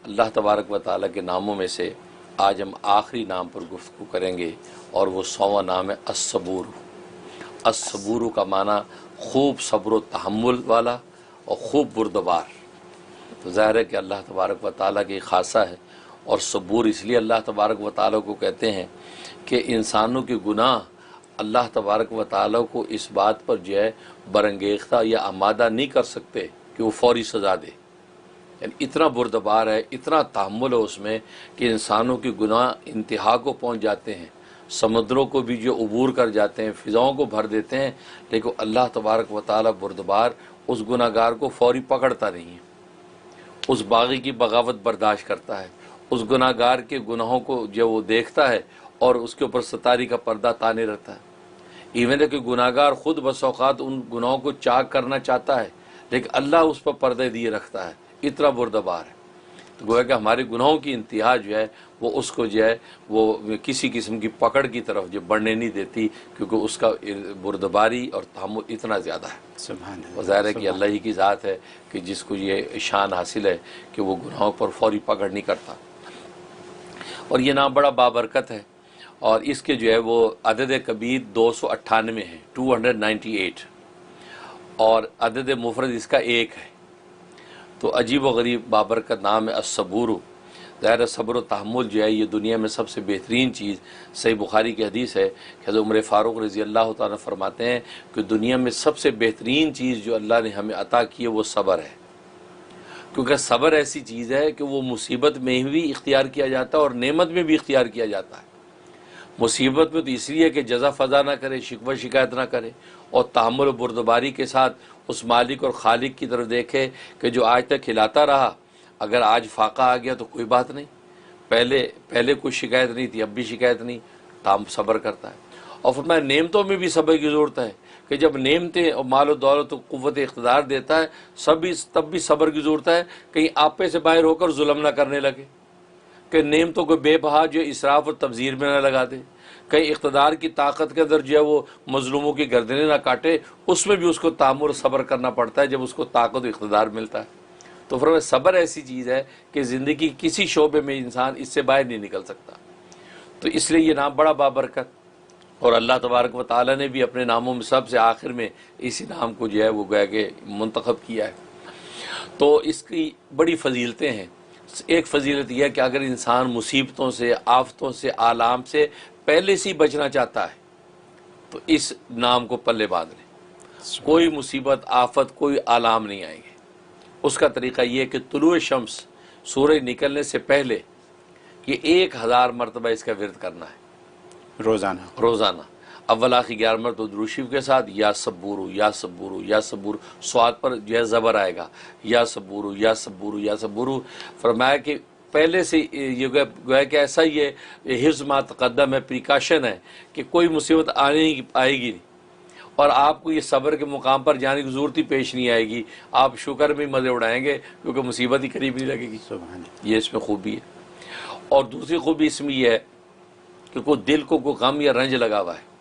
اللہ تبارک و تعالیٰ کے ناموں میں سے آج ہم آخری نام پر گفتگو کریں گے، اور وہ 100واں نام ہے الصبور۔ الصبور کا معنی خوب صبر و تحمل والا اور خوب بردبار۔ تو ظاہر ہے کہ اللہ تبارک و تعالیٰ کی خاصہ ہے، اور صبور اس لیے اللہ تبارک و تعالیٰ کو کہتے ہیں کہ انسانوں کے گناہ اللہ تبارک و تعالیٰ کو اس بات پر جو ہے برانگیختہ یا آمادہ نہیں کر سکتے کہ وہ فوری سزا دے، یعنی اتنا بردبار ہے، اتنا تحمل ہے اس میں کہ انسانوں کے گناہ انتہا کو پہنچ جاتے ہیں، سمندروں کو بھی جو عبور کر جاتے ہیں، فضاؤں کو بھر دیتے ہیں، لیکن اللہ تبارک و تعالیٰ بردبار اس گناہ گار کو فوری پکڑتا نہیں ہے، اس باغی کی بغاوت برداشت کرتا ہے، اس گناہ گار کے گناہوں کو جو وہ دیکھتا ہے اور اس کے اوپر ستاری کا پردہ تانے رہتا ہے۔ ایون ہے کہ گناہ گار خود بس اوقات ان گناہوں کو چاک کرنا چاہتا ہے، لیکن اللہ اس پر پردے دیے رکھتا ہے، اتنا بردبار ہے۔ تو گویا کہ ہمارے گناہوں کی انتہا جو ہے وہ اس کو جو ہے وہ کسی قسم کی پکڑ کی طرف جو بڑھنے نہیں دیتی، کیونکہ اس کا بردباری اور تحمل اتنا زیادہ ہے۔ سبحان اللہ، ظاہر ہے کہ اللہ ہی کی ذات ہے کہ جس کو یہ شان حاصل ہے کہ وہ گناہوں پر فوری پکڑ نہیں کرتا۔ اور یہ نام بڑا بابرکت ہے، اور اس کے جو ہے وہ عدد کبیر 298 ہے، 298، اور عدد مفرد اس کا 1 ہے۔ تو عجیب و غریب بابرکت نام ہے الصبور۔ ظاہر صبر و تحمل جو ہے یہ دنیا میں سب سے بہترین چیز، صحیح بخاری کی حدیث ہے کہ حضرت عمر فاروق رضی اللہ تعالیٰ فرماتے ہیں کہ دنیا میں سب سے بہترین چیز جو اللہ نے ہمیں عطا کی ہے وہ صبر ہے، کیونکہ صبر ایسی چیز ہے کہ وہ مصیبت میں بھی اختیار کیا جاتا ہے اور نعمت میں بھی اختیار کیا جاتا ہے۔ مصیبت میں تو اس لیے کہ جزا فضا نہ کرے، شکوہ شکایت نہ کرے، اور تحمل و بردباری کے ساتھ اس مالک اور خالق کی طرف دیکھے کہ جو آج تک کھلاتا رہا، اگر آج فاقہ آ گیا تو کوئی بات نہیں، پہلے کوئی شکایت نہیں تھی، اب بھی شکایت نہیں، تام صبر کرتا ہے۔ اور فرمایا نعمتوں میں بھی صبر کی ضرورت ہے کہ جب نعمتیں اور مال و دولت و قوت اقتدار دیتا ہے تب بھی صبر کی ضرورت ہے، کہیں آپے سے باہر ہو کر ظلم نہ کرنے لگے، کہ نعمتوں کو بے بہا جو اسراف اور تبذیر میں نہ لگا دے، کہیں اقتدار کی طاقت کے اندر جو ہے وہ مظلوموں کی گردنیں نہ کاٹے، اس میں بھی اس کو تحمل و صبر کرنا پڑتا ہے جب اس کو طاقت و اقتدار ملتا ہے۔ تو فرمایا صبر ایسی چیز ہے کہ زندگی کسی شعبے میں انسان اس سے باہر نہیں نکل سکتا۔ تو اس لیے یہ نام بڑا بابرکت، اور اللہ تبارک و تعالیٰ نے بھی اپنے ناموں میں سب سے آخر میں اسی نام کو جو ہے وہ گویا کہ منتخب کیا ہے۔ تو اس کی بڑی فضیلتیں ہیں۔ ایک فضیلت یہ ہے کہ اگر انسان مصیبتوں سے، آفتوں سے، آلام سے پہلے سے ہی بچنا چاہتا ہے تو اس نام کو پلے باندھ لے، کوئی مصیبت، آفت، کوئی آلام نہیں آئیں گے۔ اس کا طریقہ یہ ہے کہ طلوع شمس، سورج نکلنے سے پہلے یہ 1000 مرتبہ اس کا ورد کرنا ہے روزانہ، اول آخر 11 مرتبہ درود شریف کے ساتھ یا صبورو یا صبورو یا صبور، سواد پر جو ہے زبر آئے گا، یا صبورو یا صبورو یا صبورو۔ فرمایا کہ پہلے سے یہ گویا کہ ایسا یہ حفظ ما تقدم ہے، پریکاشن ہے کہ کوئی مصیبت آئے گی نہیں، اور آپ کو یہ صبر کے مقام پر جانے کی ضرورت ہی پیش نہیں آئے گی، آپ شکر میں مزے اڑائیں گے کیونکہ مصیبت ہی قریب نہیں لگے گی۔ یہ اس میں خوبی ہے۔ اور دوسری خوبی اس میں یہ ہے کہ کوئی دل کو کوئی غم یا رنج لگا ہوا ہے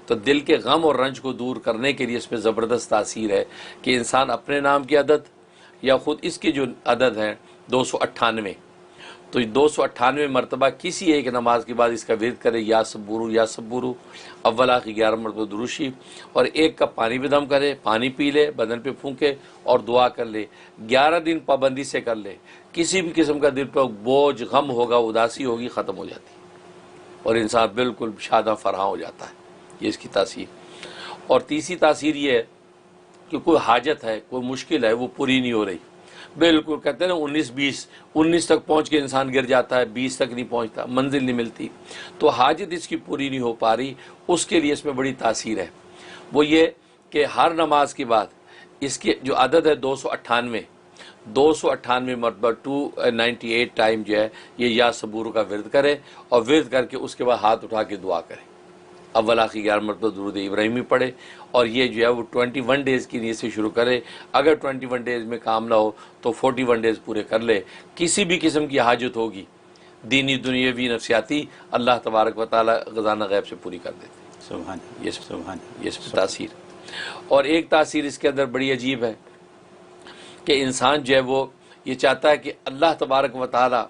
تو دل کے غم اور رنج کو دور کرنے کے لیے اس میں زبردست تاثیر ہے کہ انسان اپنے نام کی عدد یا خود اس کی جو عدد ہے 298، تو 298 مرتبہ کسی ایک نماز کے بعد اس کا ورد کرے، یا صبورو یا صبورو، اول آخر 11 مرتبہ درود شریف، اور 1 کپ پانی بھی دم کرے، پانی پی لے، بدن پہ پھونکے اور دعا کر لے، 11 دن پابندی سے کر لے، کسی بھی قسم کا دل پہ بوجھ، غم ہوگا، اداسی ہوگی، ختم ہو جاتی اور انسان بالکل شادہ فرحاں ہو جاتا ہے۔ یہ اس کی تاثیر۔ اور تیسری تاثیر یہ ہے کہ کوئی حاجت ہے، کوئی مشکل ہے، وہ پوری نہیں ہو رہی، بالکل کہتے ہیں نا 19 تک پہنچ کے انسان گر جاتا ہے، 20 تک نہیں پہنچتا، منزل نہیں ملتی، تو حاجت اس کی پوری نہیں ہو پا رہی، اس کے لیے اس میں بڑی تاثیر ہے۔ وہ یہ کہ ہر نماز کے بعد اس کی جو عدد ہے 298 مرتبہ 298 ٹائم جو ہے یہ یا صبور کا ورد کرے، اور ورد کر کے اس کے بعد ہاتھ اٹھا کے دعا کرے، اول آخر 11 مرتبہ درود ابراہیمی پڑھے، اور یہ جو ہے وہ 21 ڈیز کی نیت سے شروع کرے۔ اگر 21 ڈیز میں کام نہ ہو تو 41 ڈیز پورے کر لے۔ کسی بھی قسم کی حاجت ہوگی، دینی، دنیاوی، نفسیاتی، اللہ تبارک و تعالی خزانہ غیب سے پوری کر دیتے ہیں۔ سبحان یہ اس میں تاثیر۔ اور ایک تاثیر اس کے اندر بڑی عجیب ہے کہ انسان جو ہے وہ یہ چاہتا ہے کہ اللہ تبارک و تعالیٰ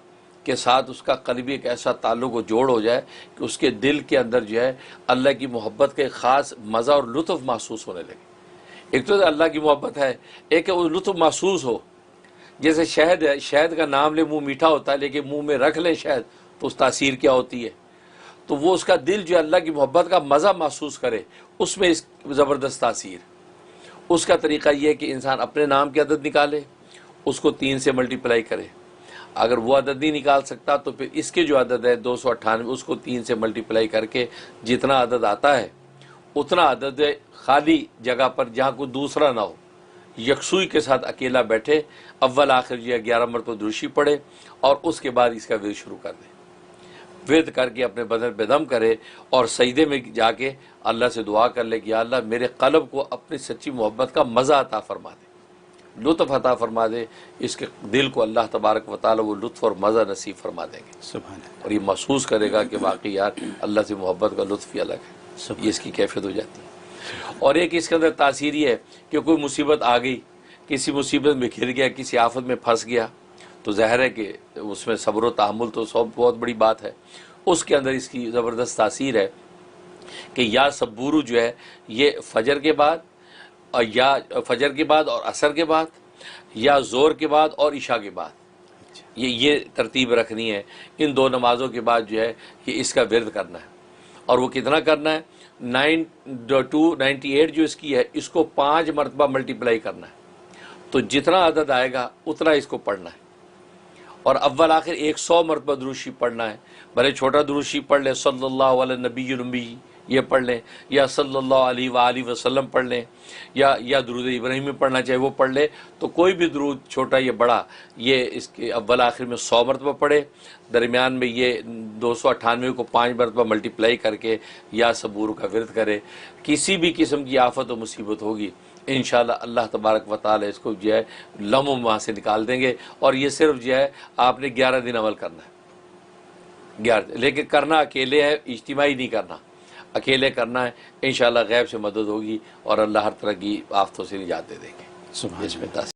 کے ساتھ اس کا قلبی ایک ایسا تعلق و جوڑ ہو جائے کہ اس کے دل کے اندر جو ہے اللہ کی محبت کا ایک خاص مزہ اور لطف محسوس ہونے لگے۔ ایک تو اللہ کی محبت ہے، ایک ہے وہ لطف محسوس ہو، جیسے شہد ہے، شہد کا نام لے منہ میٹھا ہوتا ہے، لیکن منہ میں رکھ لیں شہد تو اس تاثیر کیا ہوتی ہے، تو وہ اس کا دل جو اللہ کی محبت کا مزہ محسوس کرے، اس میں اس زبردست تاثیر۔ اس کا طریقہ یہ ہے کہ انسان اپنے نام کی عدد نکالے، اس کو 3 سے ملٹیپلائی کرے۔ اگر وہ عدد نہیں نکال سکتا تو پھر اس کے جو عدد ہے 298، اس کو 3 سے ملٹیپلائی کر کے جتنا عدد آتا ہے اتنا عدد خالی جگہ پر جہاں کوئی دوسرا نہ ہو، یکسوئی کے ساتھ اکیلا بیٹھے، اول آخر جو ہے 11 مرتبہ درشی پڑھے، اور اس کے بعد اس کا ورد شروع کر دے۔ ورد کر کے اپنے بدن پہ دم کرے اور سجدے میں جا کے اللہ سے دعا کر لے کہ یا اللہ میرے قلب کو اپنی سچی محبت کا مزہ عطا فرما دے، لطف عطا فرما دے، اس کے دل کو اللہ تبارک و تعالی وہ لطف اور مزہ نصیب فرما دیں گے، سبحان اللہ، اور یہ محسوس کرے گا کہ واقعی یار اللہ سے محبت کا لطف ہی الگ ہے، یہ اس کی کیفیت ہو جاتی ہے۔ اور ایک اس کے اندر تاثیر یہ ہے کہ کوئی مصیبت آ گئی، کسی مصیبت میں گھر گیا، کسی آفت میں پھنس گیا، تو ظاہر ہے کہ اس میں صبر و تحمل تو سب بہت بڑی بات ہے۔ اس کے اندر اس کی زبردست تاثیر ہے کہ یا صبورو جو ہے یہ فجر کے بعد، اور یا فجر کے بعد اور عصر کے بعد، یا زور کے بعد اور عشاء کے بعد، یہ ترتیب رکھنی ہے۔ ان 2 نمازوں کے بعد جو ہے کہ اس کا ورد کرنا ہے، اور وہ کتنا کرنا ہے؟ 298 جو اس کی ہے، اس کو 5 مرتبہ ملٹیپلائی کرنا ہے، تو جتنا عدد آئے گا اتنا اس کو پڑھنا ہے، اور اول آخر 100 مرتبہ دروشی پڑھنا ہے۔ بھلے چھوٹا دروشی پڑھ لیں، صلی اللہ علیہ نبی النبی یہ پڑھ لیں، یا صلی اللہ علیہ وآلہ وسلم پڑھ لیں، یا درود ابراہیمی پڑھنا چاہے وہ پڑھ لے، تو کوئی بھی درود چھوٹا یا بڑا یہ اس کے اول آخر میں 100 مرتبہ پڑھے، درمیان میں یہ 298 کو 5 مرتبہ ملٹیپلائی کر کے یا صبور کا ورد کرے۔ کسی بھی قسم کی آفت و مصیبت ہوگی انشاءاللہ اللہ تبارک و تعالی اس کو جو ہے لمحوں وہاں سے نکال دیں گے، اور یہ صرف جو ہے آپ نے 11 دن عمل کرنا ہے، 11 دن، لیکن کرنا اکیلے ہے، اجتماعی نہیں کرنا، اکیلے کرنا ہے، انشاءاللہ غیب سے مدد ہوگی اور اللہ ہر طرح کی آفتوں سے نجات دے دیں گے۔ سبحان اس میں تاثیر